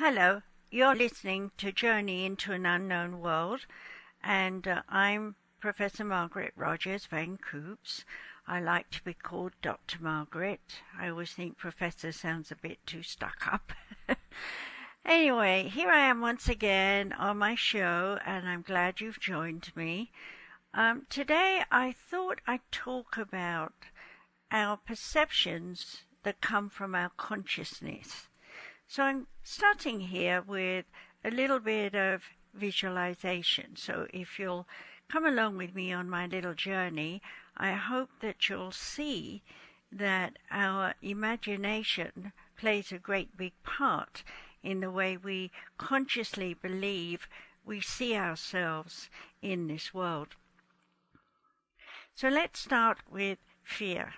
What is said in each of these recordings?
Hello, you're listening to Journey into an Unknown World, and I'm Professor Margaret Rogers Van Coops. I like to be called Dr. Margaret. I always think Professor sounds a bit too stuck up. Anyway, here I am once again on my show, and I'm glad you've joined me. Today I thought I'd talk about our perceptions that come from our consciousness. So I'm starting here with a little bit of visualization. So if you'll come along with me on my little journey, I hope that you'll see that our imagination plays a great big part in the way we consciously believe we see ourselves in this world. So let's start with fear.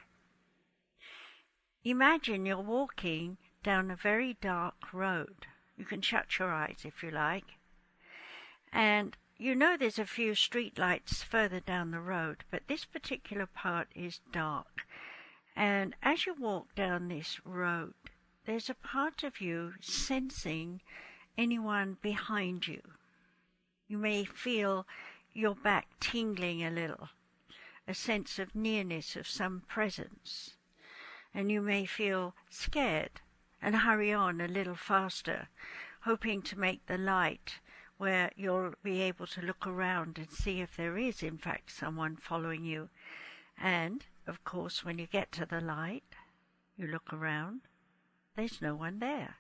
Imagine you're walking down a very dark road. You can shut your eyes if you like. And you know there's a few street lights further down the road, but this particular part is dark. And as you walk down this road, there's a part of you sensing anyone behind you. You may feel your back tingling a little, a sense of nearness of some presence. And you may feel scared and hurry on a little faster, hoping to make the light where you'll be able to look around and see if there is in fact someone following you. And, of course, when you get to the light, you look around, there's no one there.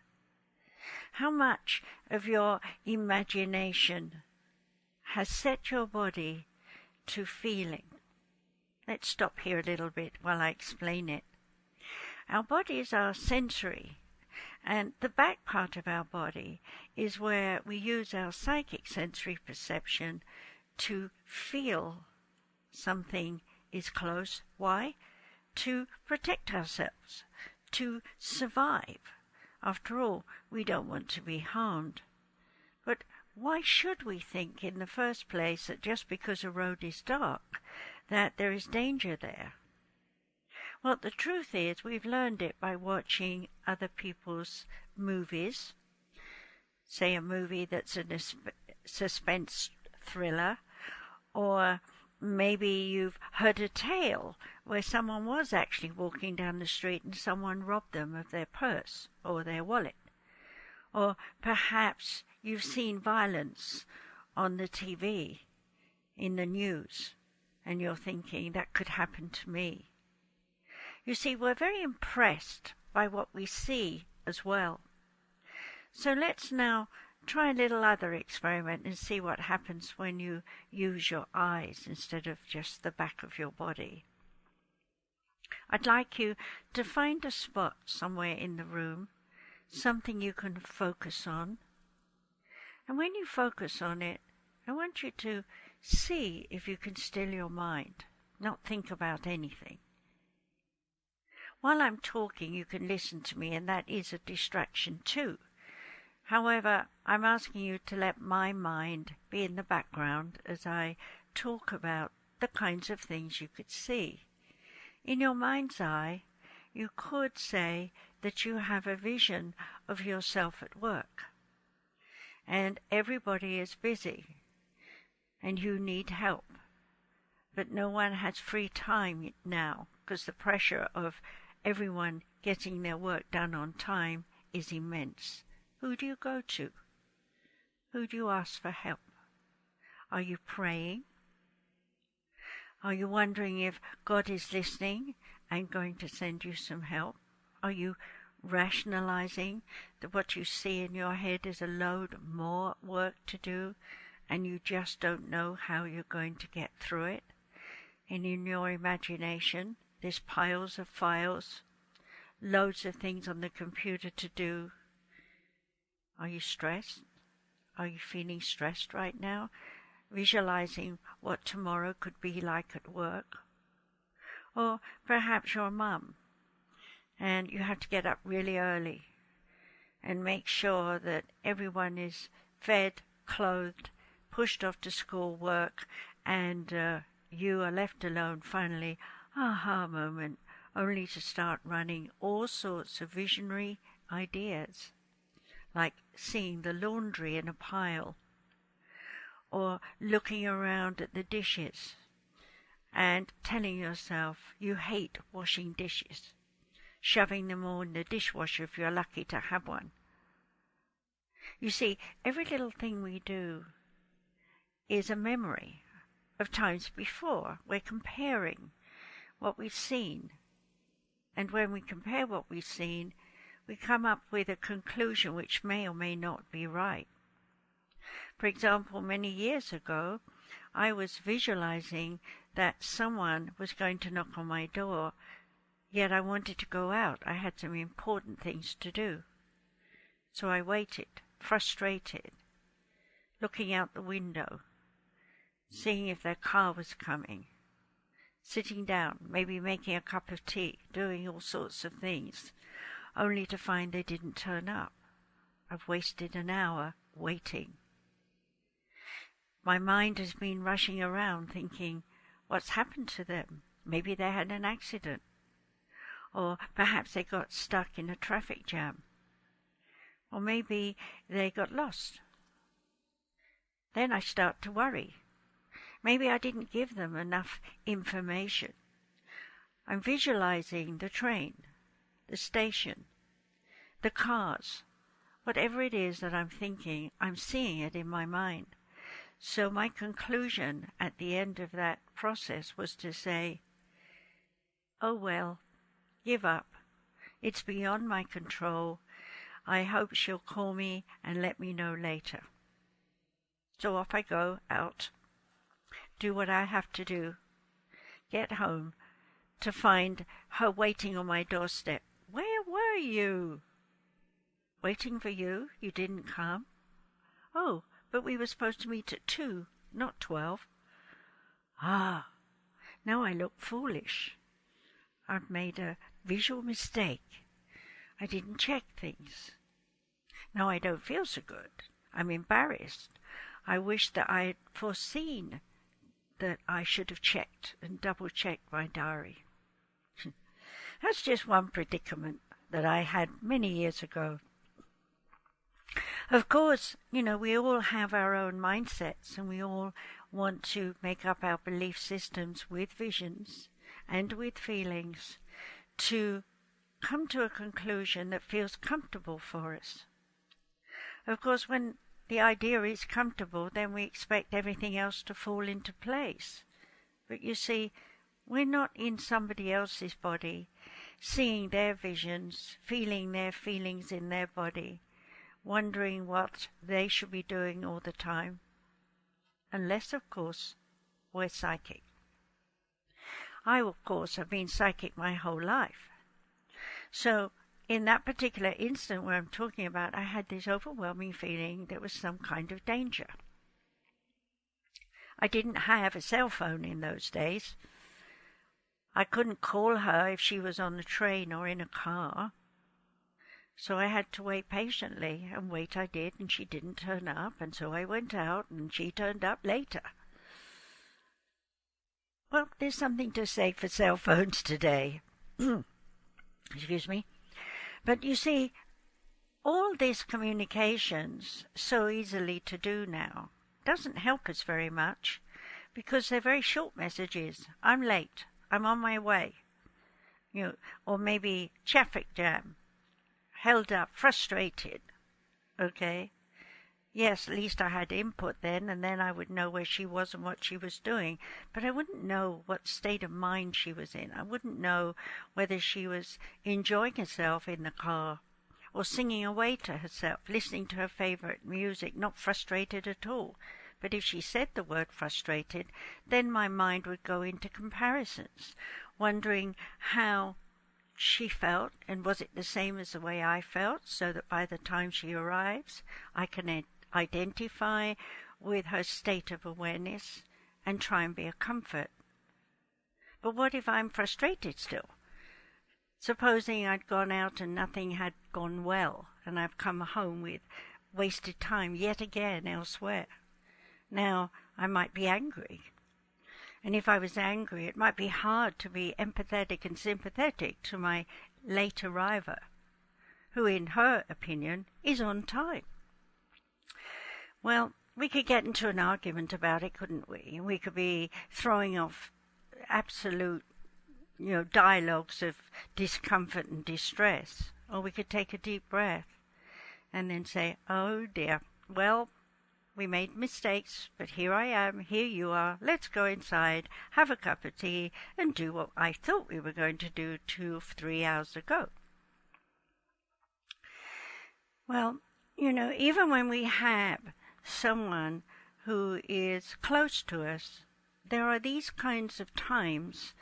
How much of your imagination has set your body to feeling? Let's stop here a little bit while I explain it. Our bodies are sensory. And the back part of our body is where we use our psychic sensory perception to feel something is close. Why? To protect ourselves, to survive. After all, we don't want to be harmed. But why should we think in the first place that just because a road is dark, that there is danger there? Well, the truth is we've learned it by watching other people's movies, say a movie that's a suspense thriller, or maybe you've heard a tale where someone was actually walking down the street and someone robbed them of their purse or their wallet. Or perhaps you've seen violence on the TV, in the news, and you're thinking that could happen to me. You see, we're very impressed by what we see as well. So let's now try a little other experiment and see what happens when you use your eyes instead of just the back of your body. I'd like you to find a spot somewhere in the room, something you can focus on. And when you focus on it, I want you to see if you can still your mind, not think about anything. While I'm talking, you can listen to me, and that is a distraction too. However, I'm asking you to let my mind be in the background as I talk about the kinds of things you could see. In your mind's eye, you could say that you have a vision of yourself at work. And everybody is busy, and you need help. But no one has free time now, because the pressure of everyone getting their work done on time is immense. Who do you go to? Who do you ask for help? Are you praying? Are you wondering if God is listening and going to send you some help? Are you rationalizing that what you see in your head is a load more work to do and you just don't know how you're going to get through it? And in your imagination, there's piles of files, loads of things on the computer to do. Are you stressed? Are you feeling stressed right now? Visualizing what tomorrow could be like at work? Or perhaps you're a mum and you have to get up really early and make sure that everyone is fed, clothed, pushed off to school, work, and you are left alone finally. Aha moment, only to start running all sorts of visionary ideas. like seeing the laundry in a pile, or looking around at the dishes and telling yourself you hate washing dishes, shoving them all in the dishwasher if you're lucky to have one. You see, every little thing we do is a memory of times before. We're comparing what we've seen. And when we compare what we've seen, we come up with a conclusion which may or may not be right. For example, many years ago, I was visualizing that someone was going to knock on my door, yet I wanted to go out. I had some important things to do. So I waited, frustrated, looking out the window, seeing if their car was coming, sitting down, maybe making a cup of tea, doing all sorts of things, only to find they didn't turn up. I've wasted an hour waiting. My mind has been rushing around thinking, what's happened to them? Maybe they had an accident. Or perhaps they got stuck in a traffic jam. Or maybe they got lost. Then I start to worry. Maybe I didn't give them enough information. I'm visualizing the train, the station, the cars. Whatever it is that I'm thinking, I'm seeing it in my mind. So my conclusion at the end of that process was to say, oh well, give up. It's beyond my control. I hope she'll call me and let me know later. So off I go out, do what I have to do, get home, to find her waiting on my doorstep. Where were you? Waiting for you? You didn't come? Oh, but we were supposed to meet at 2, not 12. Ah, now I look foolish. I've made a visual mistake. I didn't check things. Now I don't feel so good. I'm embarrassed. I wish that I had foreseen that I should have checked and double-checked my diary. That's just one predicament that I had many years ago. Of course, we all have our own mindsets, and we all want to make up our belief systems with visions and with feelings to come to a conclusion that feels comfortable for us. Of course, when the idea is comfortable, then we expect everything else to fall into place. But you see, we're not in somebody else's body, seeing their visions, feeling their feelings in their body, wondering what they should be doing all the time. Unless, of course, we're psychic. I, of course, have been psychic my whole life. So, in that particular instant where I'm talking about, I had this overwhelming feeling there was some kind of danger. I didn't have a cell phone in those days. I couldn't call her if she was on the train or in a car. So I had to wait patiently, and wait I did, and she didn't turn up, and so I went out, and she turned up later. Well, there's something to say for cell phones today. Excuse me. But you see, all these communications, so easily to do now, doesn't help us very much, because they're very short messages. I'm late. I'm on my way. Or maybe traffic jam. Held up, frustrated. Okay? Yes, at least I had input then, and then I would know where she was and what she was doing. But I wouldn't know what state of mind she was in. I wouldn't know whether she was enjoying herself in the car or singing away to herself, listening to her favorite music, not frustrated at all. But if she said the word frustrated, then my mind would go into comparisons, wondering how she felt, and was it the same as the way I felt, so that by the time she arrives, I can identify with her state of awareness and try and be a comfort. But what if I'm frustrated still? Supposing I'd gone out and nothing had gone well, and I've come home with wasted time yet again elsewhere. Now, I might be angry. And if I was angry, it might be hard to be empathetic and sympathetic to my late arriver. who in her opinion is on time. Well, we could get into an argument about it, couldn't we? We could be throwing off absolute, dialogues of discomfort and distress. Or we could take a deep breath and then say, oh dear, well, we made mistakes, but here I am, here you are, let's go inside, have a cup of tea, and do what I thought we were going to do 2 or 3 hours ago. Well, even when we have someone who is close to us, there are these kinds of times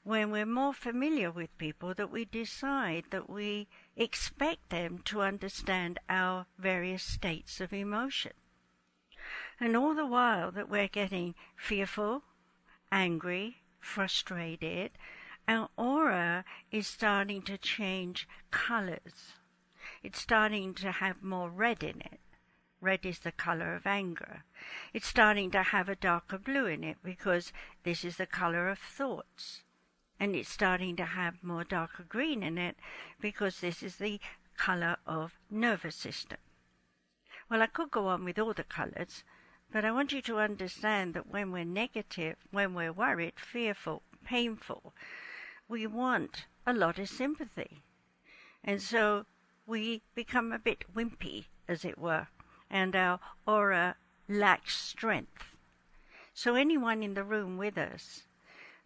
when we're more familiar with people that we decide that we expect them to understand our various states of emotion. And all the while that we're getting fearful, angry, frustrated, our aura is starting to change colors. It's starting to have more red in it. Red is the color of anger. It's starting to have a darker blue in it because this is the color of thoughts. And it's starting to have more darker green in it because this is the color of nervous system. Well, I could go on with all the colors, but I want you to understand that when we're negative, when we're worried, fearful, painful, we want a lot of sympathy. And so we become a bit wimpy, as it were, and our aura lacks strength. So anyone in the room with us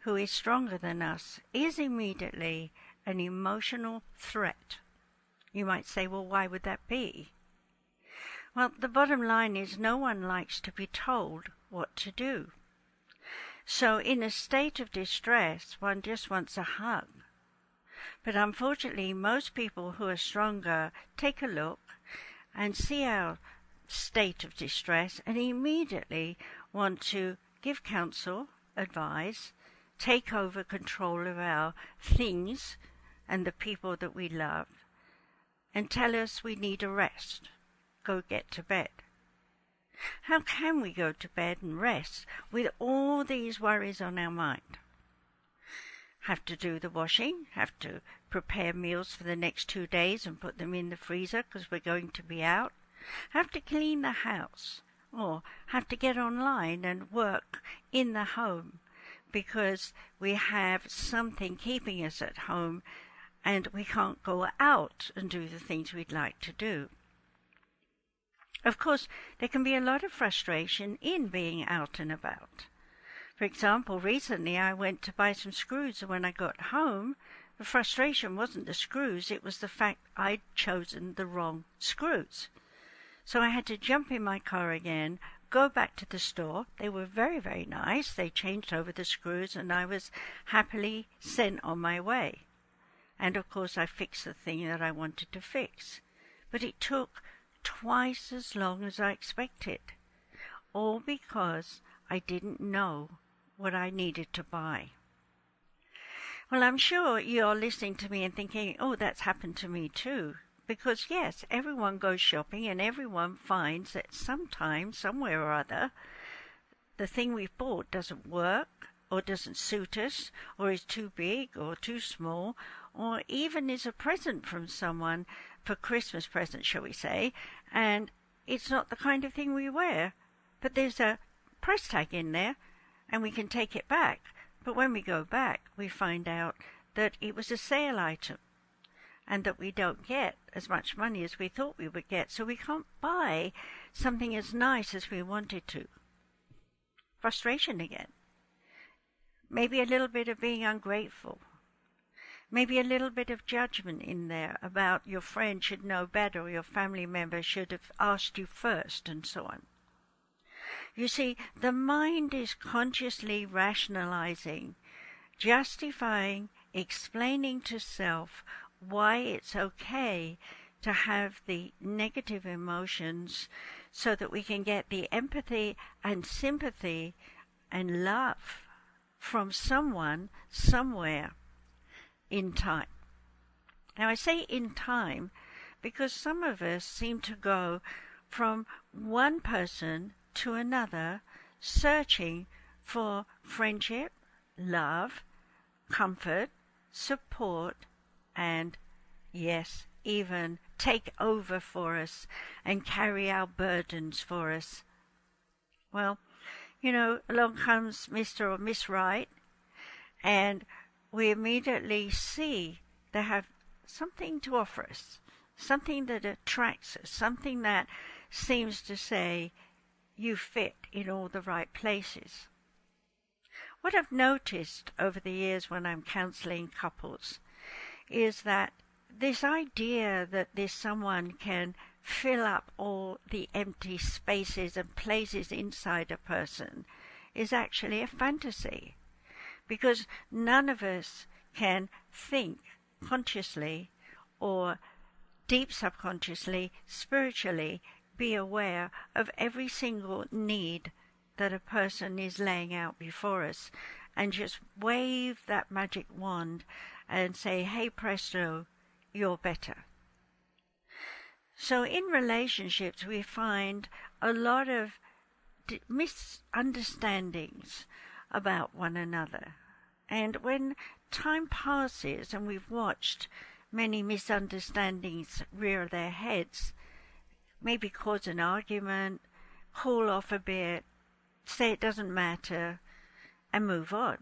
who is stronger than us is immediately an emotional threat. You might say, well, why would that be? Well, the bottom line is no one likes to be told what to do. So in a state of distress, one just wants a hug. But unfortunately, most people who are stronger take a look and see our state of distress and immediately want to give counsel, advise, take over control of our things and the people that we love, and tell us we need a rest. Go get to bed. How can we go to bed and rest with all these worries on our mind? Have to do the washing, have to prepare meals for the next 2 days and put them in the freezer because we're going to be out, have to clean the house, or have to get online and work in the home because we have something keeping us at home and we can't go out and do the things we'd like to do. Of course, there can be a lot of frustration in being out and about. For example, recently I went to buy some screws, and when I got home, the frustration wasn't the screws, it was the fact I'd chosen the wrong screws. So I had to jump in my car again, go back to the store. They were very, very nice. They changed over the screws, and I was happily sent on my way. And of course I fixed the thing that I wanted to fix. But it took twice as long as I expected, all because I didn't know what I needed to buy. Well, I'm sure you're listening to me and thinking, oh, that's happened to me too. Because yes, everyone goes shopping and everyone finds that sometime, somewhere or other, the thing we've bought doesn't work or doesn't suit us or is too big or too small or even is a present from someone for Christmas present, shall we say, and it's not the kind of thing we wear. But there's a price tag in there and we can take it back. But when we go back, we find out that it was a sale item and that we don't get as much money as we thought we would get, so we can't buy something as nice as we wanted to. Frustration again. Maybe a little bit of being ungrateful. Maybe a little bit of judgment in there about your friend should know better or your family member should have asked you first and so on. You see, the mind is consciously rationalizing, justifying, explaining to self why it's okay to have the negative emotions so that we can get the empathy and sympathy and love from someone, somewhere, in time. Now I say in time because some of us seem to go from one person to another searching for friendship, love, comfort, support, and yes, even take over for us and carry our burdens for us. Well, along comes Mr. or Miss Right, and we immediately see they have something to offer us, something that attracts us, something that seems to say, you fit in all the right places. What I've noticed over the years when I'm counseling couples is that this idea that this someone can fill up all the empty spaces and places inside a person is actually a fantasy, because none of us can think consciously or deep subconsciously, spiritually, be aware of every single need that a person is laying out before us and just wave that magic wand and say, hey presto, you're better. So in relationships we find a lot of misunderstandings about one another. And when time passes and we've watched many misunderstandings rear their heads, maybe cause an argument, cool off a bit, say it doesn't matter, and move on.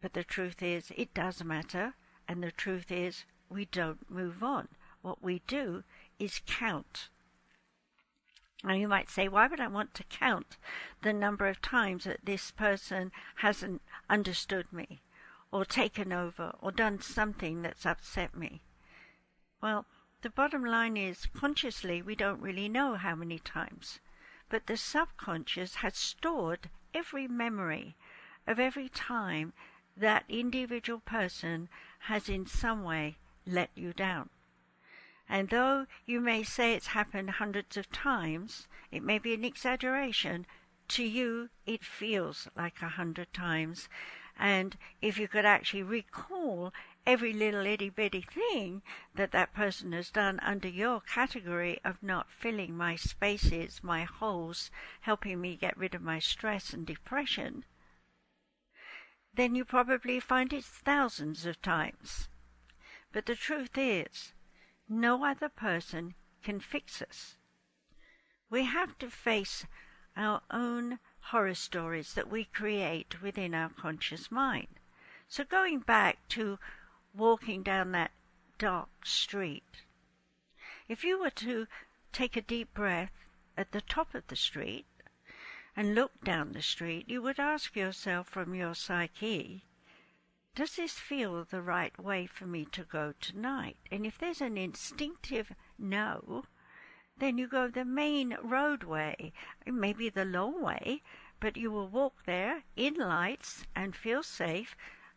But the truth is, it does matter, and the truth is, we don't move on. What we do is count. Now you might say, why would I want to count the number of times that this person hasn't understood me, or taken over, or done something that's upset me? Well, the bottom line is, consciously we don't really know how many times, but the subconscious has stored every memory of every time that individual person has in some way let you down. And though you may say it's happened hundreds of times, it may be an exaggeration, to you it feels like 100 times. And if you could actually recall every little itty-bitty thing that that person has done under your category of not filling my spaces, my holes, helping me get rid of my stress and depression, then you probably find it's thousands of times. But the truth is, no other person can fix us. We have to face our own horror stories that we create within our conscious mind. So going back to walking down that dark street, if you were to take a deep breath at the top of the street and look down the street, you would ask yourself from your psyche, does this feel the right way for me to go tonight? And if there's an instinctive no, then you go the main roadway, maybe the long way, but you will walk there in lights and feel safe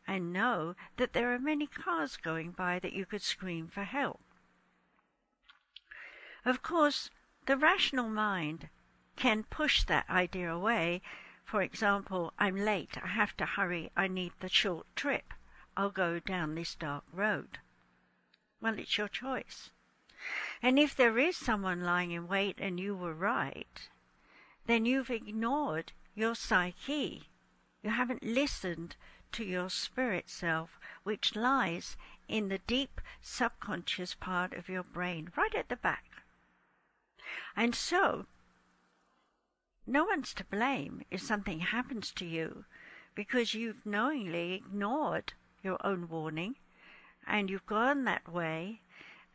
and know that there are many cars going by that you could scream for help. Of course, the rational mind can push that idea away. For example, I'm late, I have to hurry, I need the short trip, I'll go down this dark road. Well, it's your choice. And if there is someone lying in wait and you were right, then you've ignored your psyche. You haven't listened to your spirit self, which lies in the deep subconscious part of your brain, right at the back. And so, no one's to blame if something happens to you, because you've knowingly ignored your own warning, and you've gone that way,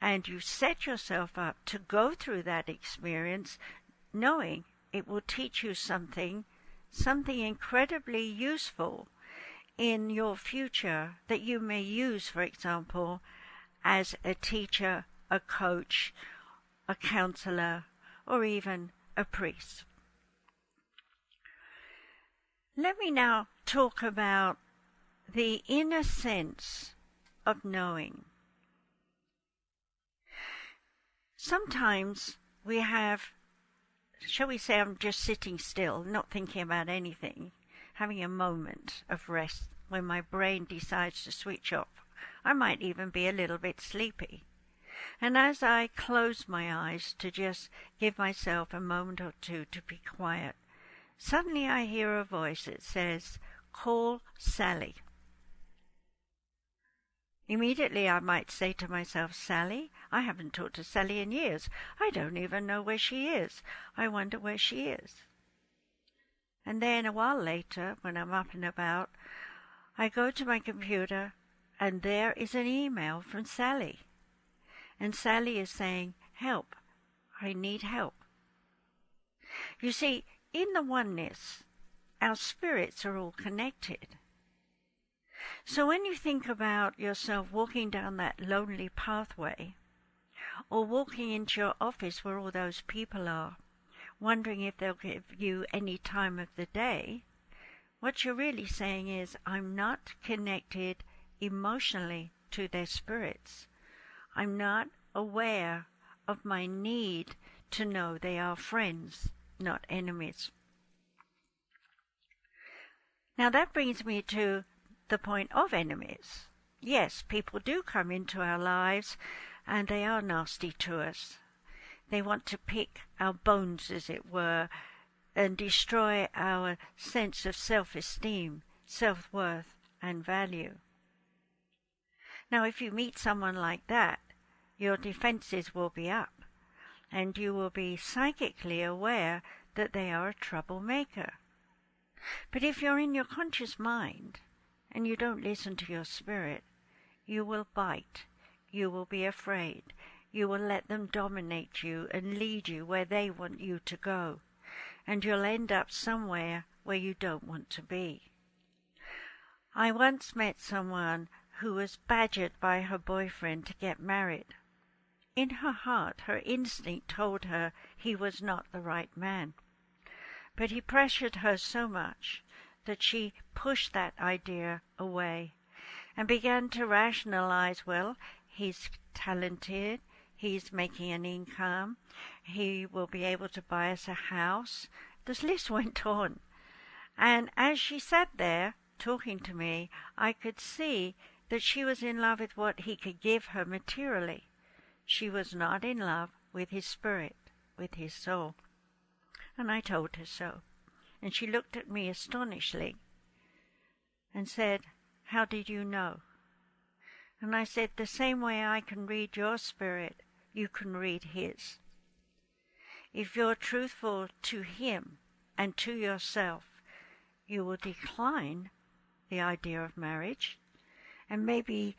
and you've set yourself up to go through that experience, knowing it will teach you something incredibly useful in your future that you may use, for example, as a teacher, a coach, a counselor, or even a priest. Let me now talk about the inner sense of knowing. Sometimes we have, shall we say, I'm just sitting still, not thinking about anything, having a moment of rest when my brain decides to switch off. I might even be a little bit sleepy. And as I close my eyes to just give myself a moment or two to be quiet, suddenly I hear a voice that says, "Call Sally." Immediately I might say to myself, Sally, I haven't talked to Sally in years. I don't even know where she is. I wonder where she is. And then a while later, when I'm up and about, I go to my computer and there is an email from Sally. And Sally is saying, help, I need help. You see, in the oneness, our spirits are all connected. So when you think about yourself walking down that lonely pathway, or walking into your office where all those people are, wondering if they'll give you any time of the day, what you're really saying is, I'm not connected emotionally to their spirits. I'm not aware of my need to know they are friends, not enemies. Now that brings me to the point of enemies. Yes, people do come into our lives and they are nasty to us. They want to pick our bones, as it were, and destroy our sense of self-esteem, self-worth, and value. Now, if you meet someone like that, your defenses will be up, and you will be psychically aware that they are a troublemaker. But if you're in your conscious mind, and you don't listen to your spirit, you will bite, you will be afraid, you will let them dominate you and lead you where they want you to go, and you'll end up somewhere where you don't want to be. I once met someone who was badgered by her boyfriend to get married. In her heart, her instinct told her he was not the right man. But he pressured her so much that she pushed that idea away and began to rationalize, well, he's talented, he's making an income, he will be able to buy us a house. This list went on. And as she sat there talking to me, I could see that she was in love with what he could give her materially. She was not in love with his spirit, with his soul. And I told her so. And she looked at me astonishingly and said, how did you know? And I said, the same way I can read your spirit, you can read his. If you're truthful to him and to yourself, you will decline the idea of marriage and maybe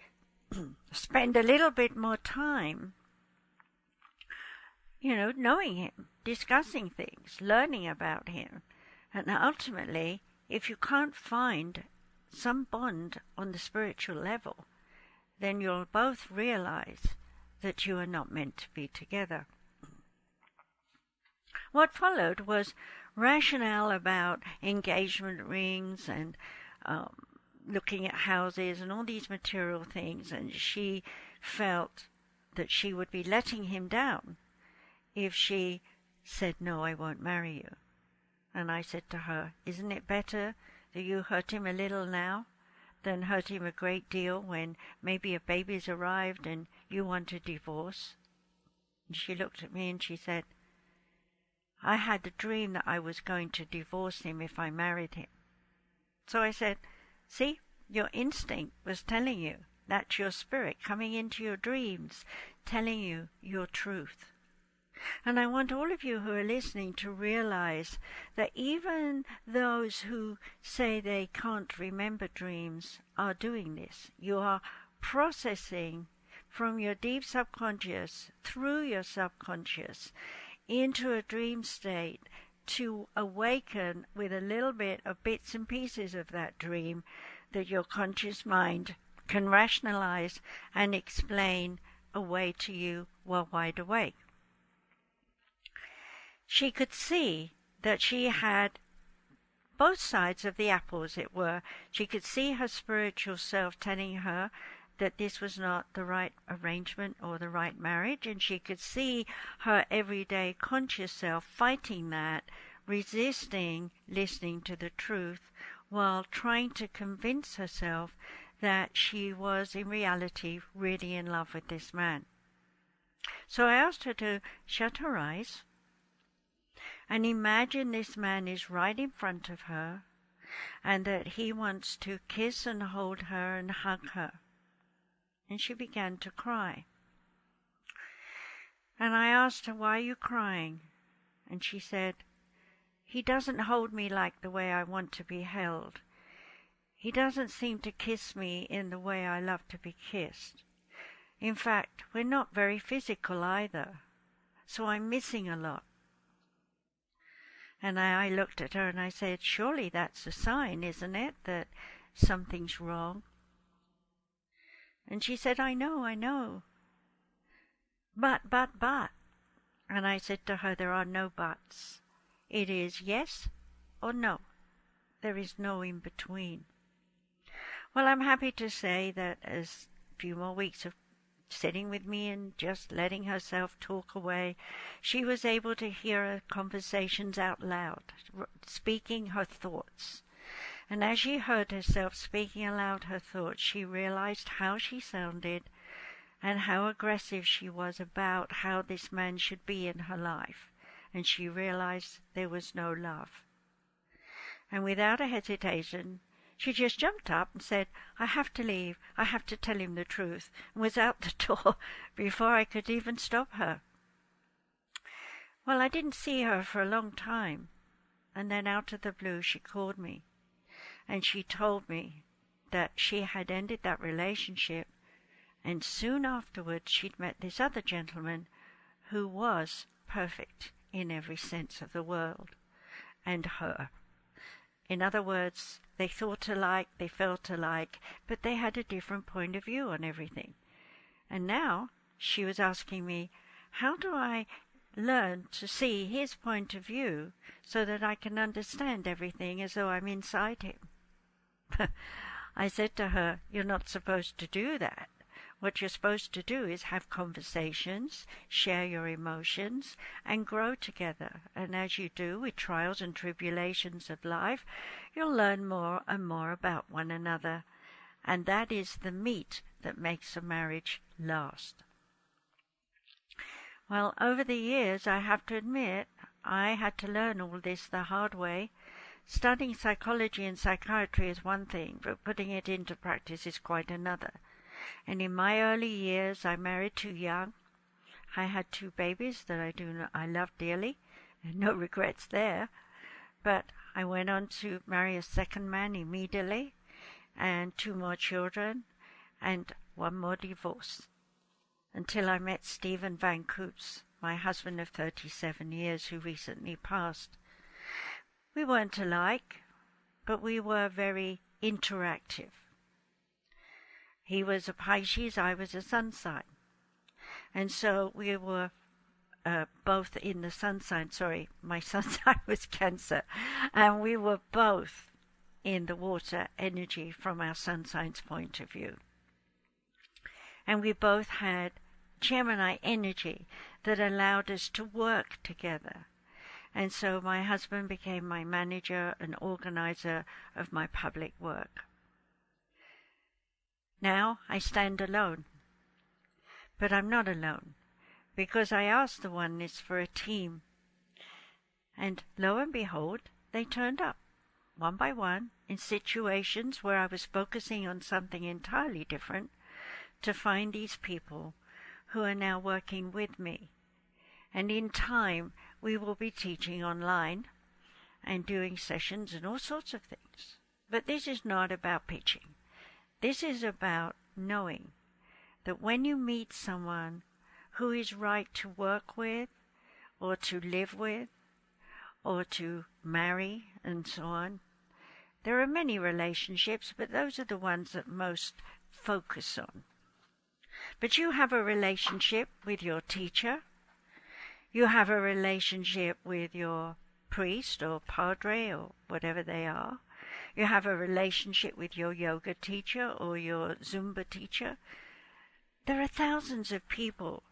spend a little bit more time, knowing him, discussing things, learning about him. And ultimately, if you can't find some bond on the spiritual level, then you'll both realize that you are not meant to be together. What followed was rationale about engagement rings and looking at houses and all these material things, and she felt that she would be letting him down if she said, no, I won't marry you. And I said to her, isn't it better that you hurt him a little now than hurt him a great deal when maybe a baby's arrived and you want a divorce? And she looked at me and she said, I had the dream that I was going to divorce him if I married him. So I said, see, your instinct was telling you. That's your spirit coming into your dreams, telling you your truth. And I want all of you who are listening to realize that even those who say they can't remember dreams are doing this. You are processing from your deep subconscious, through your subconscious, into a dream state to awaken with a little bit of bits and pieces of that dream that your conscious mind can rationalize and explain away to you while wide awake. She could see that she had both sides of the apple, as it were. She could see her spiritual self telling her that this was not the right arrangement or the right marriage, and she could see her everyday conscious self fighting that, resisting listening to the truth, while trying to convince herself that she was in reality really in love with this man. So I asked her to shut her eyes and imagine this man is right in front of her and that he wants to kiss and hold her and hug her. and she began to cry. And I asked her, "Why are you crying?" And she said, "He doesn't hold me like the way I want to be held. He doesn't seem to kiss me in the way I love to be kissed. In fact, we're not very physical either, so I'm missing a lot." And I looked at her and I said, "Surely that's a sign, isn't it, that something's wrong?" And she said, I know. But. And I said to her, "There are no buts. It is yes or no. There is no in between." Well, I'm happy to say that as a few more weeks of sitting with me and just letting herself talk away, she was able to hear her conversations out loud, speaking her thoughts. And as she heard herself speaking aloud her thoughts, she realized how she sounded and how aggressive she was about how this man should be in her life. And she realized there was no love. And without a hesitation, she just jumped up and said, "I have to leave. I have to tell him the truth," and was out the door before I could even stop her. Well, I didn't see her for a long time, and then out of the blue she called me, and she told me that she had ended that relationship, and soon afterwards she'd met this other gentleman who was perfect in every sense of the word, and her. In other words, they thought alike, they felt alike, but they had a different point of view on everything. And now she was asking me, how do I learn to see his point of view so that I can understand everything as though I'm inside him? I said to her, "You're not supposed to do that. What you're supposed to do is have conversations, share your emotions, and grow together. And as you do with trials and tribulations of life, you'll learn more and more about one another. And that is the meat that makes a marriage last." Well, over the years, I have to admit, I had to learn all this the hard way. Studying psychology and psychiatry is one thing, but putting it into practice is quite another. And in my early years, I married too young. I had 2 babies that I love dearly, and no regrets there. But I went on to marry a second man immediately, and 2 more children, and 1 more divorce, until I met Stephen Van Coops, my husband of 37 years, who recently passed. We weren't alike, but we were very interactive. He was a Pisces, I was a Sun sign. And so we were both in the Sun sign. Sorry, my Sun sign was Cancer. And we were both in the water energy from our Sun sign's point of view. And we both had Gemini energy that allowed us to work together. And so my husband became my manager and organizer of my public work. Now I stand alone. But I'm not alone, because I asked the oneness for a team. And lo and behold, they turned up, one by one, in situations where I was focusing on something entirely different, to find these people who are now working with me. And in time, we will be teaching online and doing sessions and all sorts of things. But this is not about pitching. This is about knowing that when you meet someone who is right to work with, or to live with, or to marry, and so on, there are many relationships, but those are the ones that most focus on. But you have a relationship with your teacher. You have a relationship with your priest or padre or whatever they are. You have a relationship with your yoga teacher or your Zumba teacher. There are thousands of people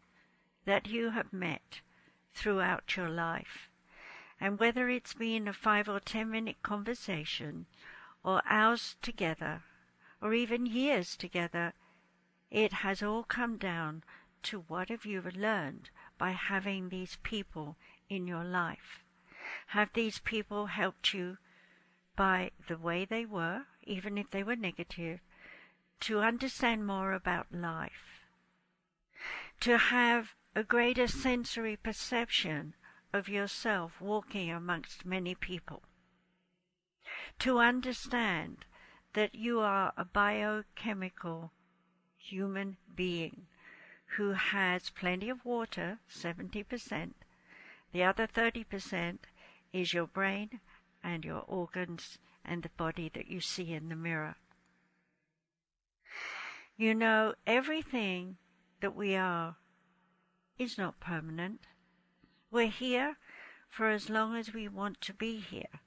that you have met throughout your life. And whether it's been a 5 or 10-minute conversation, or hours together, or even years together, it has all come down to what have you learned by having these people in your life. Have these people helped you by the way they were, even if they were negative, to understand more about life, to have a greater sensory perception of yourself walking amongst many people, to understand that you are a biochemical human being who has plenty of water, 70%. The other 30% is your brain and your organs and the body that you see in the mirror. You know, everything that we are is not permanent. We're here for as long as we want to be here.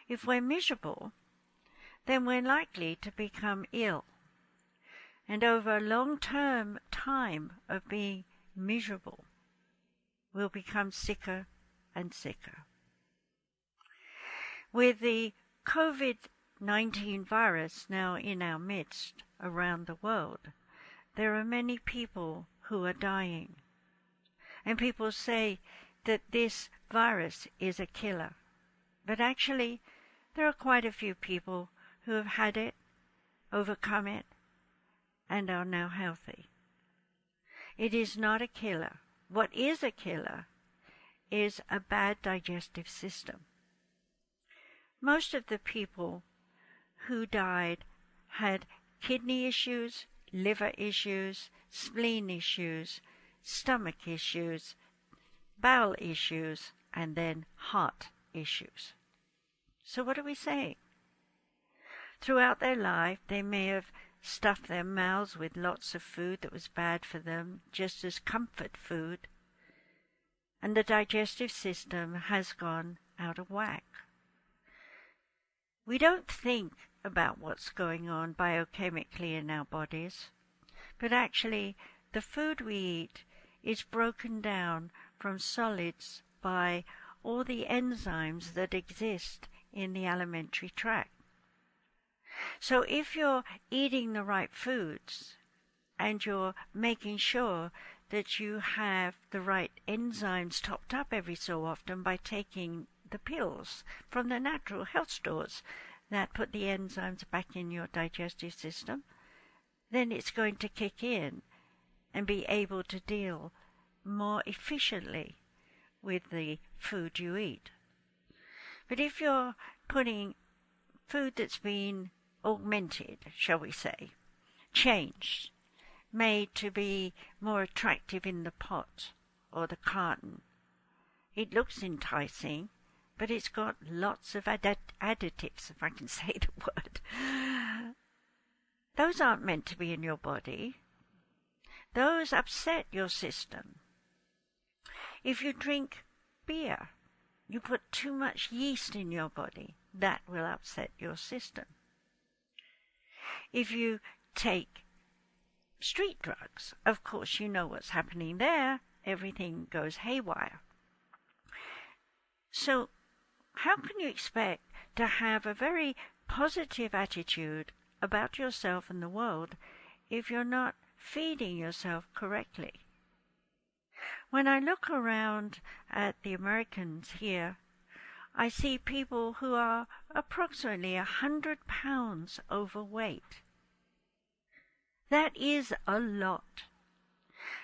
If we're miserable, then we're likely to become ill. And over a long-term time of being miserable, we'll become sicker and sicker. With the COVID-19 virus now in our midst around the world, there are many people who are dying. And people say that this virus is a killer. But actually, there are quite a few people who have had it, overcome it, and are now healthy. It is not a killer. What is a killer is a bad digestive system. Most of the people who died had kidney issues, liver issues, spleen issues, stomach issues, bowel issues, and then heart issues. So what are we saying? Throughout their life, they may have stuffed their mouths with lots of food that was bad for them, just as comfort food, and the digestive system has gone out of whack. We don't think about what's going on biochemically in our bodies, but actually the food we eat is broken down from solids by all the enzymes that exist in the alimentary tract. So if you're eating the right foods and you're making sure that you have the right enzymes topped up every so often by taking the pills from the natural health stores that put the enzymes back in your digestive system, then it's going to kick in and be able to deal more efficiently with the food you eat. But if you're putting food that's been augmented, shall we say, changed, made to be more attractive in the pot or the carton, it looks enticing, but it's got lots of additives, if I can say the word. Those aren't meant to be in your body. Those upset your system. If you drink beer, you put too much yeast in your body, that will upset your system. If you take street drugs, of course you know what's happening there. Everything goes haywire. So how can you expect to have a very positive attitude about yourself and the world if you're not feeding yourself correctly? When I look around at the Americans here, I see people who are approximately 100 pounds overweight. That is a lot.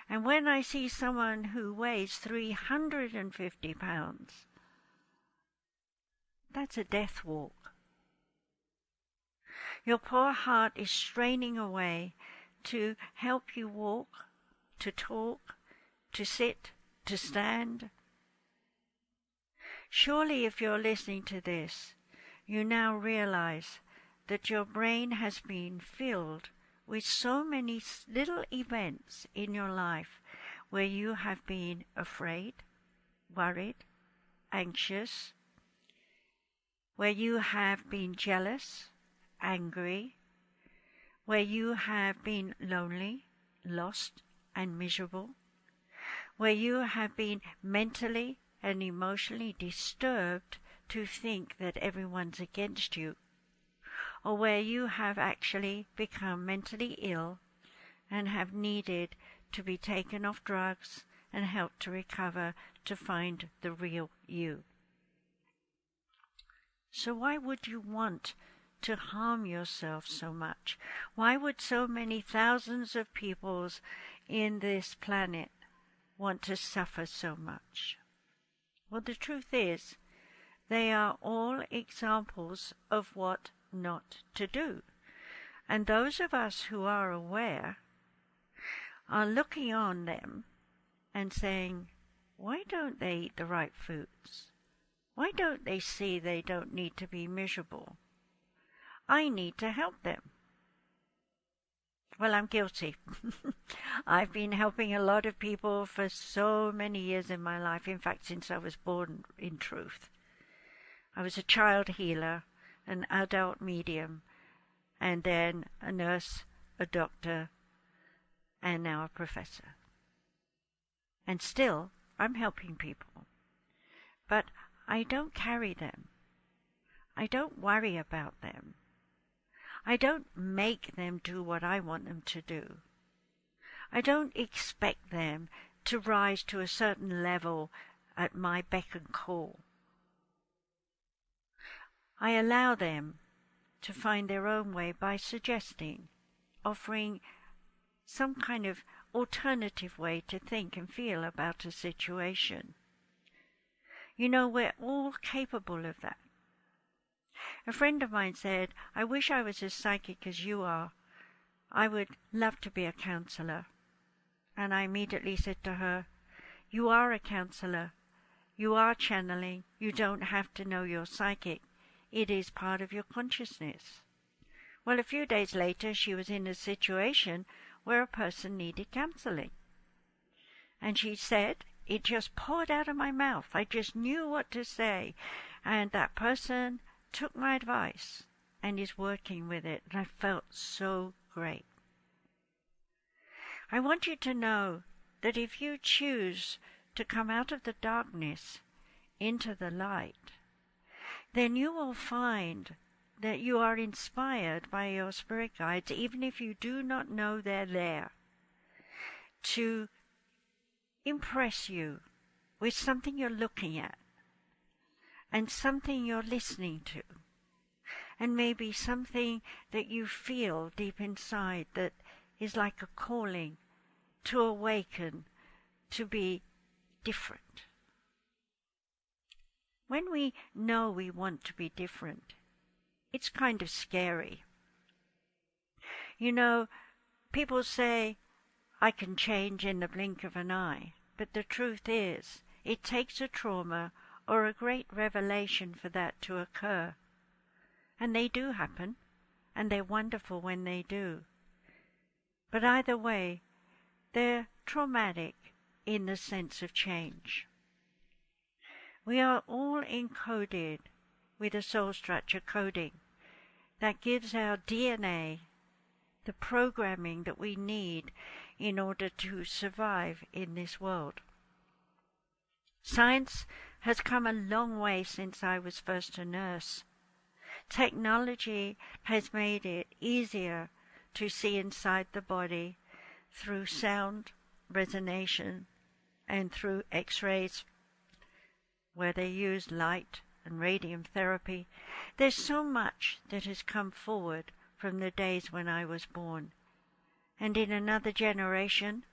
And when I see someone who weighs 350 pounds, that's a death walk. Your poor heart is straining away to help you walk, to talk, to sit, to stand. Surely if you're listening to this, you now realize that your brain has been filled with so many little events in your life where you have been afraid, worried, anxious, where you have been jealous, angry, where you have been lonely, lost, and miserable, where you have been mentally and emotionally disturbed to think that everyone's against you, or where you have actually become mentally ill and have needed to be taken off drugs and helped to recover to find the real you. So why would you want to harm yourself so much? Why would so many thousands of peoples in this planet want to suffer so much? Well, the truth is, they are all examples of what not to do. And those of us who are aware are looking on them and saying, why don't they eat the right foods? Why don't they see they don't need to be miserable? I need to help them. Well, I'm guilty. I've been helping a lot of people for so many years in my life. In fact, since I was born, in truth. I was a child healer, an adult medium, and then a nurse, a doctor, and now a professor. And still, I'm helping people. But I don't carry them. I don't worry about them. I don't make them do what I want them to do. I don't expect them to rise to a certain level at my beck and call. I allow them to find their own way by suggesting, offering some kind of alternative way to think and feel about a situation. You know, we're all capable of that. A friend of mine said, I wish I was as psychic as you are. I would love to be a counselor. And I immediately said to her, you are a counselor. You are channeling. You don't have to know you're psychic. It is part of your consciousness. Well, a few days later, she was in a situation where a person needed counseling. And she said, it just poured out of my mouth. I just knew what to say. And that person took my advice and is working with it. And I felt so great. I want you to know that if you choose to come out of the darkness into the light, then you will find that you are inspired by your spirit guides, even if you do not know they're there, to impress you with something you're looking at and something you're listening to, and maybe something that you feel deep inside that is like a calling to awaken, to be different. When we know we want to be different, it's kind of scary. You know, people say, I can change in the blink of an eye, but the truth is, it takes a trauma or a great revelation for that to occur. And they do happen, and they're wonderful when they do. But either way, they're traumatic in the sense of change. We are all encoded with a soul structure coding that gives our DNA the programming that we need in order to survive in this world. Science has come a long way since I was first a nurse. Technology has made it easier to see inside the body through sound resonance and through X-rays, where they use light and radium therapy. There's so much that has come forward from the days when I was born. And in another generation,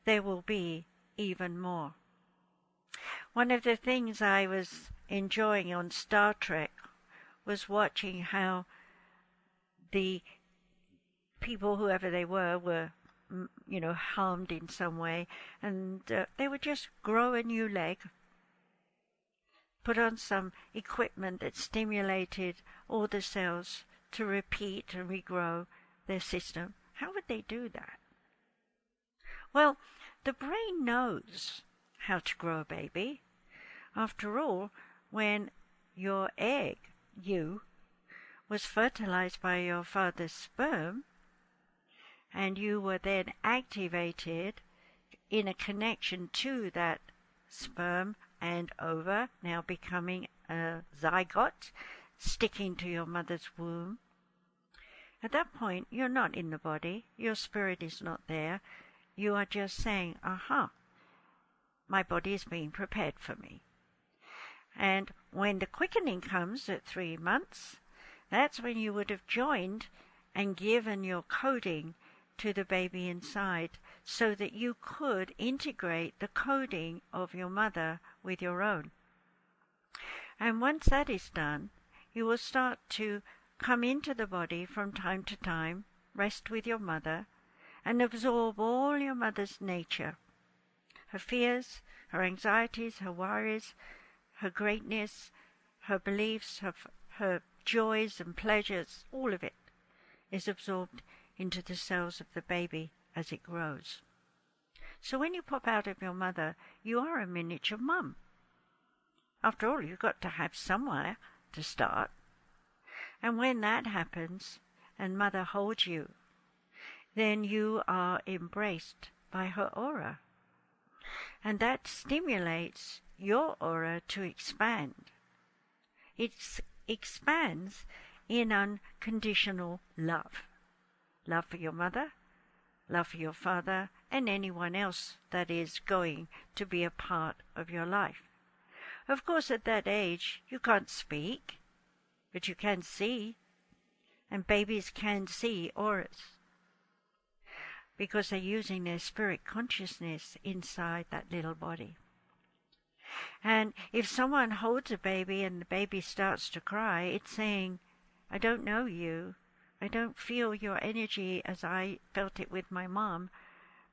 there will be even more. One of the things I was enjoying on Star Trek was watching how the people, whoever they were harmed in some way, and they would just grow a new leg, put on some equipment that stimulated all the cells to repeat and regrow their system. How would they do that? Well, the brain knows how to grow a baby. After all, when your egg, was fertilized by your father's sperm, and you were then activated in a connection to that sperm and ova, now becoming a zygote, sticking to your mother's womb. At that point, you're not in the body. Your spirit is not there. You are just saying, aha, my body is being prepared for me. And when the quickening comes at 3 months, That's when you would have joined and given your coding to the baby inside so that you could integrate the coding of your mother with your own. And once that is done, you will start to come into the body from time to time, rest with your mother, and absorb all your mother's nature, her fears, her anxieties, her worries, her greatness, her beliefs, her joys and pleasures, all of it is absorbed into the cells of the baby as it grows. So when you pop out of your mother, you are a miniature mum. After all, you've got to have somewhere to start. And when that happens, and mother holds you, then you are embraced by her aura. And that stimulates your aura to expand. It expands in unconditional love. Love for your mother, love for your father, and anyone else that is going to be a part of your life. Of course, at that age, you can't speak, but you can see, and babies can see auras, because they're using their spirit consciousness inside that little body. And if someone holds a baby and the baby starts to cry, it's saying, I don't know you. I don't feel your energy as I felt it with my mom.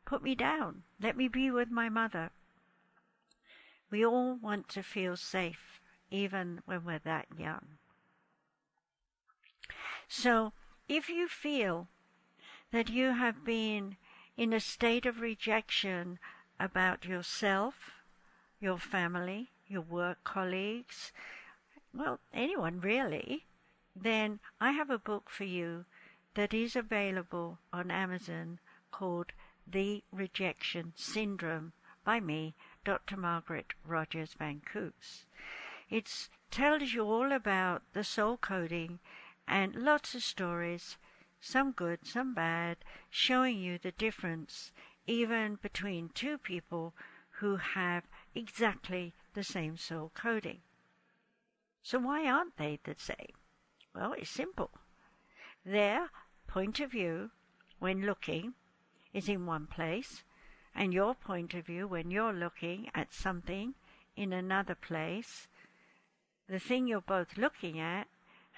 Put me down. Let me be with my mother. We all want to feel safe, even when we're that young. So, if you feel that you have been in a state of rejection about yourself, your family, your work colleagues, well, anyone really, then I have a book for you that is available on Amazon called The Rejection Syndrome by me, Dr. Margaret Rogers Van Coops. It tells you all about the soul coding and lots of stories, some good, some bad, showing you the difference even between two people who have exactly the same soul coding. So why aren't they the same? Well, it's simple. Their point of view when looking is in one place, and your point of view when you're looking at something in another place. The thing you're both looking at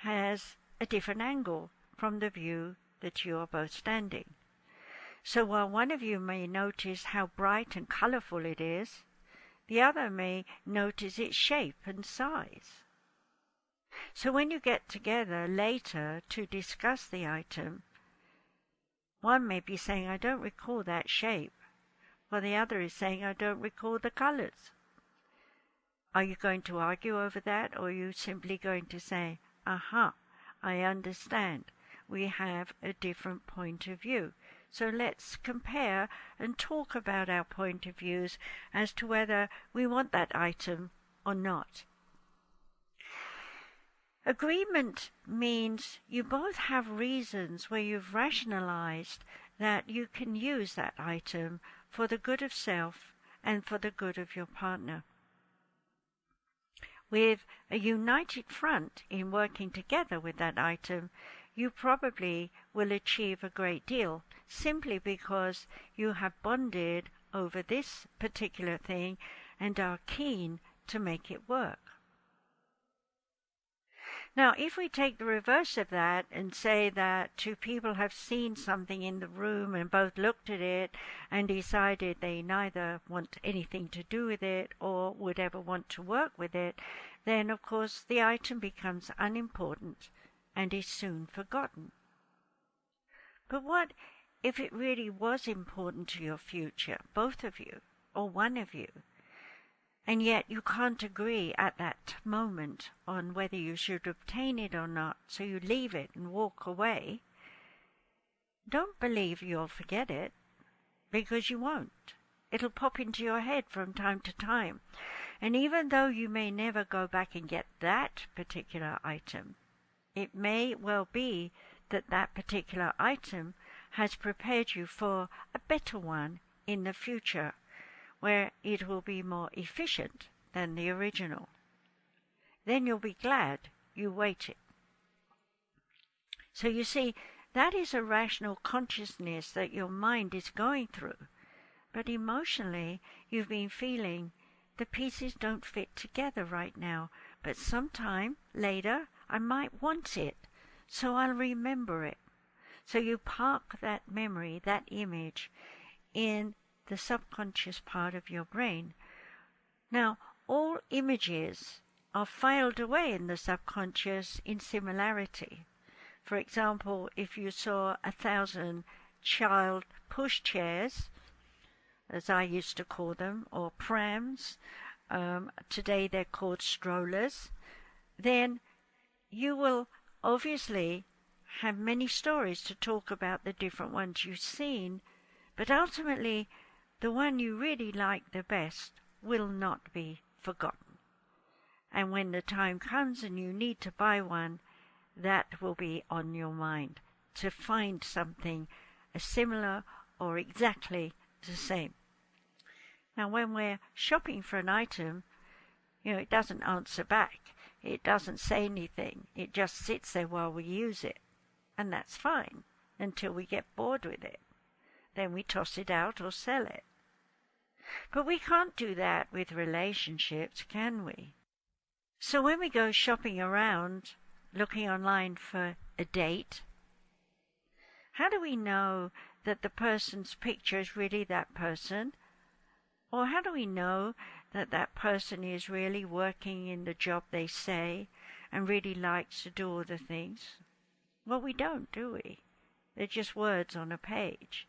has a different angle from the view that you are both standing. So while one of you may notice how bright and colourful it is, the other may notice its shape and size. So when you get together later to discuss the item, one may be saying, I don't recall that shape, while the other is saying, I don't recall the colours. Are you going to argue over that, or are you simply going to say, aha, I understand, we have a different point of view. So let's compare and talk about our point of views as to whether we want that item or not. Agreement means you both have reasons where you've rationalized that you can use that item for the good of self and for the good of your partner. With a united front in working together with that item, you probably will achieve a great deal simply because you have bonded over this particular thing and are keen to make it work. Now, if we take the reverse of that and say that two people have seen something in the room and both looked at it and decided they neither want anything to do with it or would ever want to work with it, then of course the item becomes unimportant and is soon forgotten. But what if it really was important to your future, both of you, or one of you, and yet you can't agree at that moment on whether you should obtain it or not, so you leave it and walk away? Don't believe you'll forget it, because you won't. It'll pop into your head from time to time, and even though you may never go back and get that particular item, it may well be that that particular item has prepared you for a better one in the future, where it will be more efficient than the original. Then you'll be glad you waited. So you see, that is a rational consciousness that your mind is going through. But emotionally, you've been feeling the pieces don't fit together right now, but sometime later I might want it, so I'll remember it. So you park that memory, that image, in the subconscious part of your brain. Now, all images are filed away in the subconscious in similarity. For example, if you saw 1,000 child pushchairs, as I used to call them, or prams, today they're called strollers, then you will obviously have many stories to talk about the different ones you've seen, but ultimately the one you really like the best will not be forgotten. And when the time comes and you need to buy one, that will be on your mind, to find something similar or exactly the same. Now, when we're shopping for an item, it doesn't answer back. It doesn't say anything. It just sits there while we use it. And that's fine until we get bored with it. Then we toss it out or sell it. But we can't do that with relationships, can we? So when we go shopping around, looking online for a date, how do we know that the person's picture is really that person? Or how do we know that that person is really working in the job they say and really likes to do all the things? Well, we don't, do we? They're just words on a page.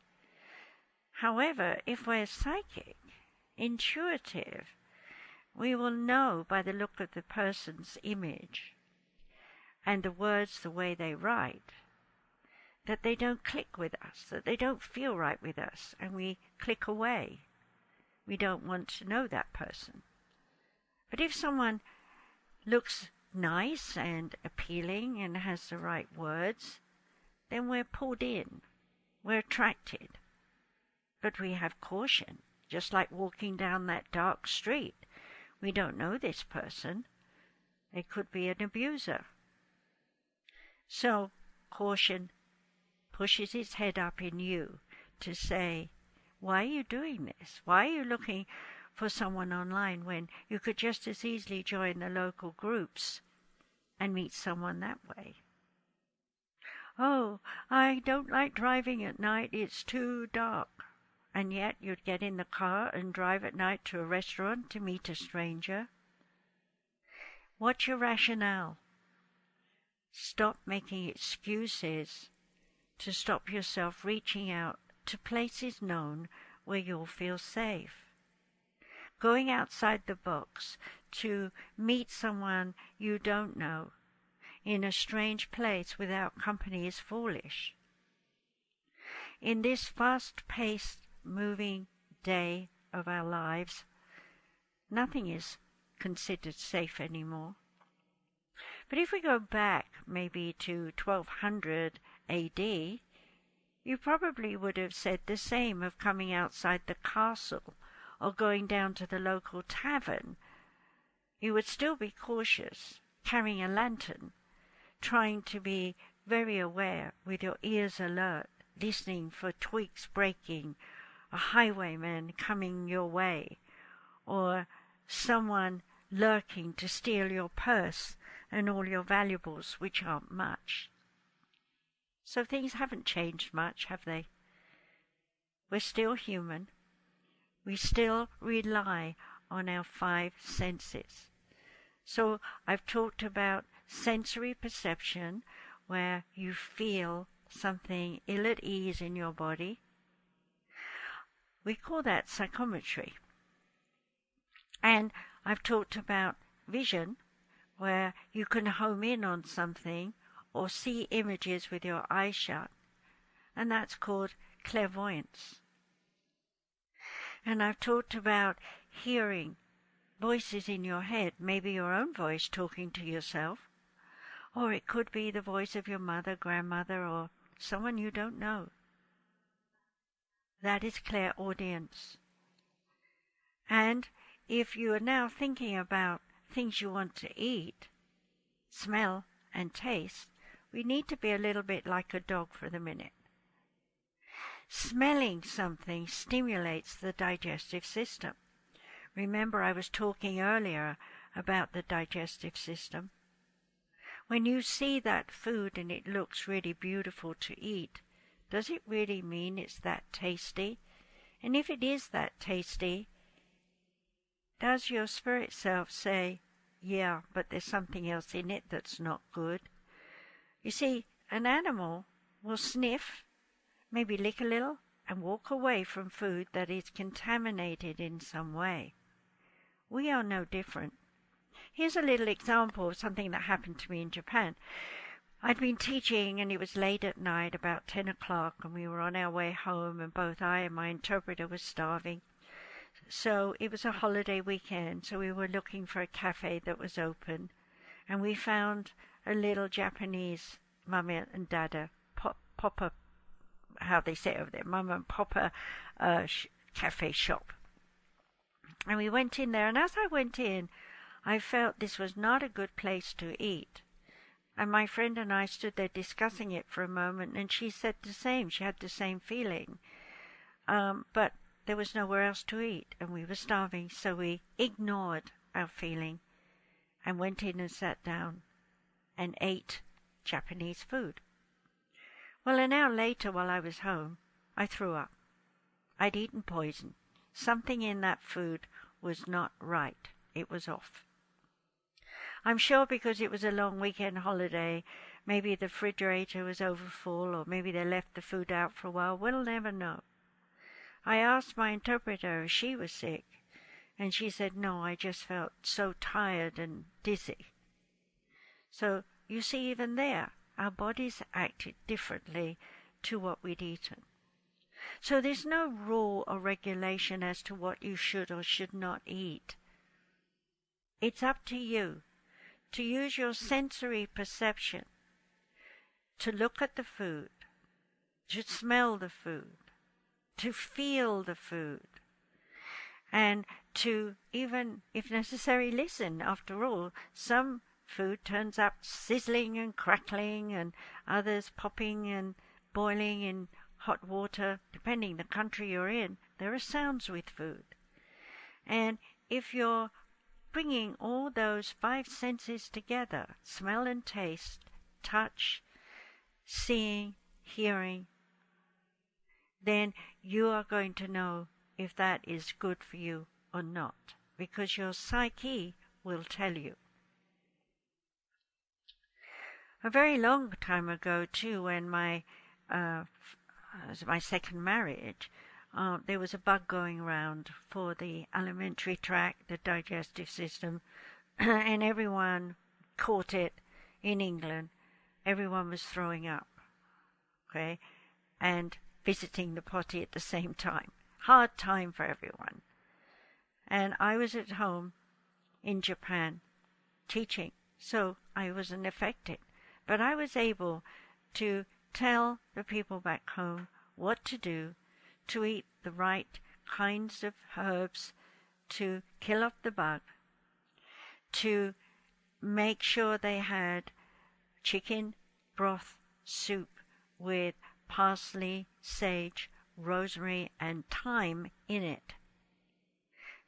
However, if we're psychic, intuitive, we will know by the look of the person's image and the words, the way they write, that they don't click with us, that they don't feel right with us, and we click away. We don't want to know that person. But if someone looks nice and appealing and has the right words, then we're pulled in, we're attracted. But we have caution, just like walking down that dark street. We don't know this person. They could be an abuser. So caution pushes its head up in you to say, why are you doing this? Why are you looking for someone online when you could just as easily join the local groups and meet someone that way? Oh, I don't like driving at night, it's too dark. And yet you'd get in the car and drive at night to a restaurant to meet a stranger. What's your rationale? Stop making excuses to stop yourself reaching out to places known where you'll feel safe. Going outside the box to meet someone you don't know in a strange place without company is foolish. In this fast-paced, moving day of our lives, nothing is considered safe anymore. But if we go back maybe to 1200 AD, you probably would have said the same of coming outside the castle or going down to the local tavern. You would still be cautious, carrying a lantern, trying to be very aware with your ears alert, listening for twigs breaking, a highwayman coming your way, or someone lurking to steal your purse and all your valuables, which aren't much. So things haven't changed much, have they? We're still human. We still rely on our 5 senses. So I've talked about sensory perception, where you feel something ill at ease in your body. We call that psychometry. And I've talked about vision, where you can home in on something or see images with your eyes shut, and that's called clairvoyance. And I've talked about hearing voices in your head, maybe your own voice talking to yourself, or it could be the voice of your mother, grandmother, or someone you don't know. That is clairaudience. And if you are now thinking about things you want to eat, smell, and taste, we need to be a little bit like a dog for the minute. Smelling something stimulates the digestive system. Remember, I was talking earlier about the digestive system. When you see that food and it looks really beautiful to eat, does it really mean it's that tasty? And if it is that tasty, does your spirit self say, yeah, but there's something else in it that's not good? You see, an animal will sniff, maybe lick a little, and walk away from food that is contaminated in some way. We are no different. Here's a little example of something that happened to me in Japan. I'd been teaching and it was late at night, about 10 o'clock, and we were on our way home, and both I and my interpreter were starving. So it was a holiday weekend, so we were looking for a cafe that was open, and we found a little Japanese mama and dada, papa, how they say it over there, mama and papa cafe shop. And we went in there, and as I went in, I felt this was not a good place to eat. And my friend and I stood there discussing it for a moment, and she said the same. She had the same feeling. But there was nowhere else to eat, and we were starving, so we ignored our feeling and went in and sat down and ate Japanese food. Well, an hour later, while I was home, I threw up. I'd eaten poison. Something in that food was not right. It was off. I'm sure because it was a long weekend holiday, maybe the refrigerator was overfull, or maybe they left the food out for a while. We'll never know. I asked my interpreter if she was sick, and she said, no, I just felt so tired and dizzy. So, you see, even there, our bodies acted differently to what we'd eaten. So there's no rule or regulation as to what you should or should not eat. It's up to you to use your sensory perception to look at the food, to smell the food, to feel the food, and to even, if necessary, listen. After all, some food turns up sizzling and crackling, and others popping and boiling in hot water. Depending the country you're in, there are sounds with food. And if you're bringing all those 5 senses together, smell and taste, touch, seeing, hearing, then you are going to know if that is good for you or not, because your psyche will tell you. A very long time ago, too, when my second marriage, there was a bug going around for the alimentary tract, the digestive system, and everyone caught it in England. Everyone was throwing up, okay, and visiting the potty at the same time. Hard time for everyone. And I was at home in Japan teaching, so I wasn't affected. But I was able to tell the people back home what to do to eat the right kinds of herbs to kill off the bug, to make sure they had chicken broth soup with parsley, sage, rosemary, and thyme in it.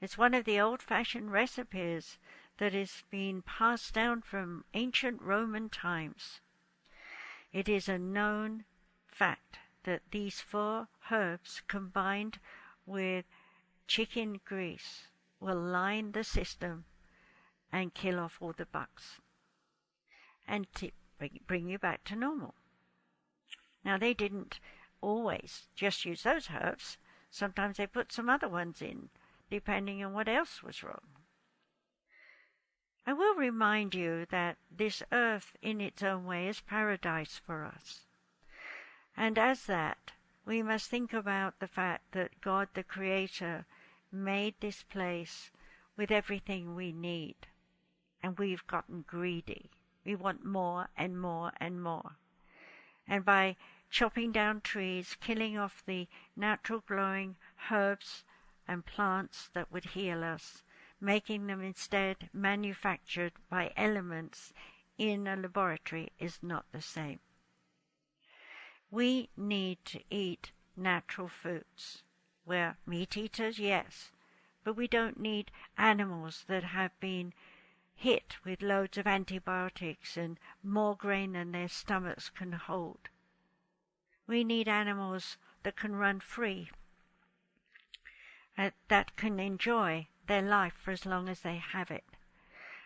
It's one of the old-fashioned recipes that has been passed down from ancient Roman times. It is a known fact that these 4 herbs combined with chicken grease will line the system and kill off all the bugs and bring you back to normal. Now, they didn't always just use those herbs. Sometimes they put some other ones in, depending on what else was wrong. I will remind you that this earth in its own way is paradise for us. And as that, we must think about the fact that God the Creator made this place with everything we need. And we've gotten greedy. We want more and more and more. And by chopping down trees, killing off the natural growing herbs and plants that would heal us, making them instead manufactured by elements in a laboratory is not the same. We need to eat natural foods. We're meat eaters, yes, but we don't need animals that have been hit with loads of antibiotics and more grain than their stomachs can hold. We need animals that can run free, that can enjoy their life for as long as they have it.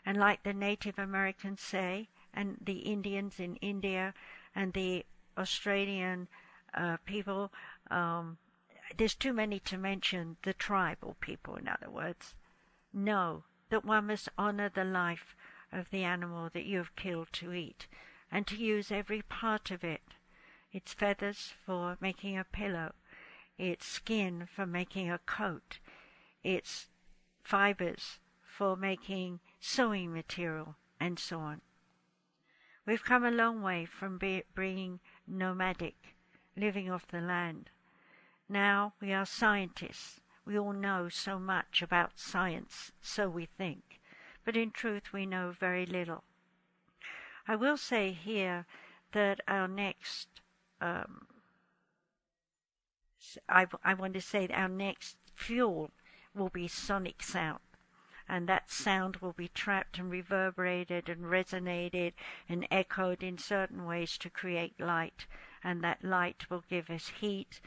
And like the Native Americans say, and the Indians in India, and the Australian people, there's too many to mention, the tribal people, in other words, know that one must honor the life of the animal that you have killed to eat, and to use every part of it, its feathers for making a pillow, its skin for making a coat, its fibers for making sewing material, and so on. We've come a long way from being nomadic, living off the land. Now we are scientists. We all know so much about science, so we think, but in truth we know very little. I will say here that our next, I want to say that our next fuel will be sonic sound. And that sound will be trapped and reverberated and resonated and echoed in certain ways to create light. And that light will give us heat,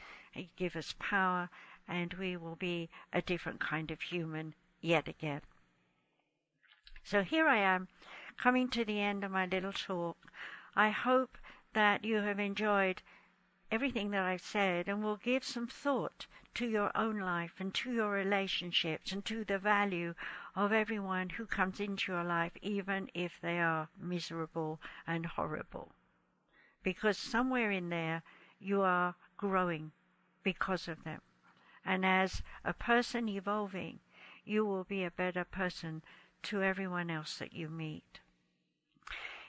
give us power, and we will be a different kind of human yet again. So here I am, coming to the end of my little talk. I hope that you have enjoyed everything that I've said and will give some thought to your own life and to your relationships and to the value of everyone who comes into your life, even if they are miserable and horrible. Because somewhere in there you are growing because of them. And as a person evolving, you will be a better person to everyone else that you meet.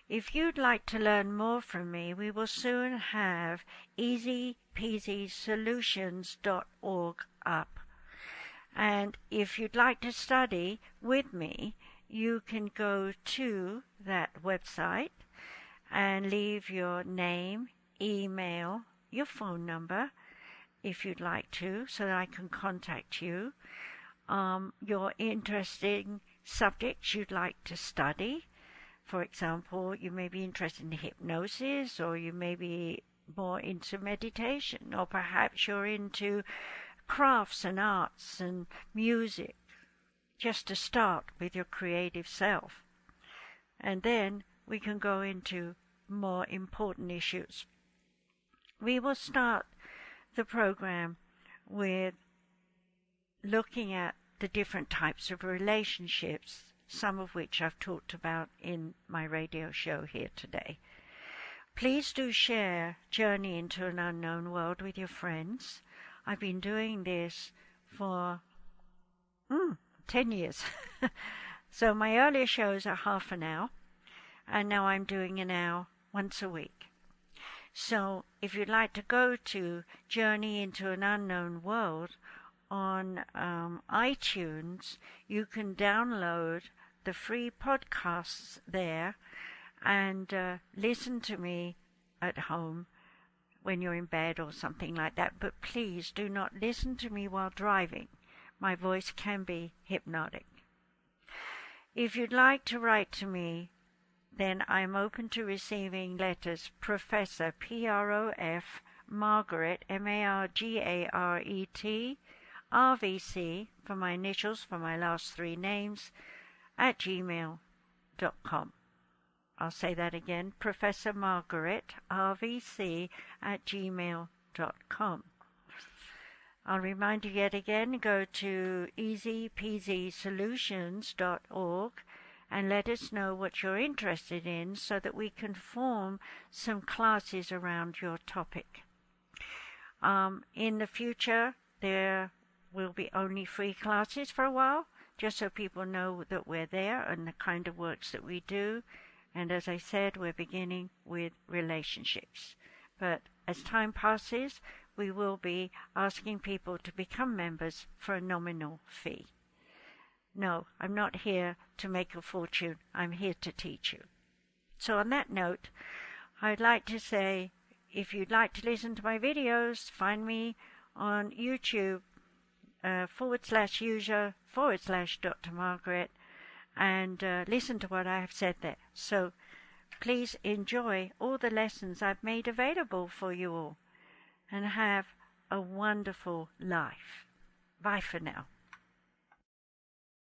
If you'd like to learn more from me, we will soon have easypeasysolutions.org up. And if you'd like to study with me, you can go to that website and leave your name, email, your phone number, if you'd like to, so that I can contact you. Your interesting subjects you'd like to study. For example, you may be interested in hypnosis, or you may be more into meditation, or perhaps you're into crafts and arts and music, just to start with your creative self. And then we can go into more important issues. We will start the program with looking at the different types of relationships, some of which I've talked about in my radio show here today. Please do share Journey into an Unknown World with your friends. I've been doing this for 10 years. So my earlier shows are half an hour, and now I'm doing an hour once a week. So if you'd like to go to Journey into an Unknown World on iTunes, you can download the free podcasts there and listen to me at home when you're in bed or something like that. But please do not listen to me while driving. My voice can be hypnotic. If you'd like to write to me, then I'm open to receiving letters. Professor, P-R-O-F, Margaret, M-A-R-G-A-R-E-T, RVC, for my initials, for my last three names, at gmail.com. I'll say that again, Professor Margaret, RVC, at gmail.com. I'll remind you yet again, go to easypeasysolutions.org and let us know what you're interested in so that we can form some classes around your topic. In the future, there will be only free classes for a while, just so people know that we're there and the kind of works that we do. And as I said, we're beginning with relationships. But as time passes, we will be asking people to become members for a nominal fee. No, I'm not here to make a fortune. I'm here to teach you. So on that note, I'd like to say, if you'd like to listen to my videos, find me on YouTube, /user/Dr. Margaret, and listen to what I have said there. So please enjoy all the lessons I've made available for you all, and have a wonderful life. Bye for now.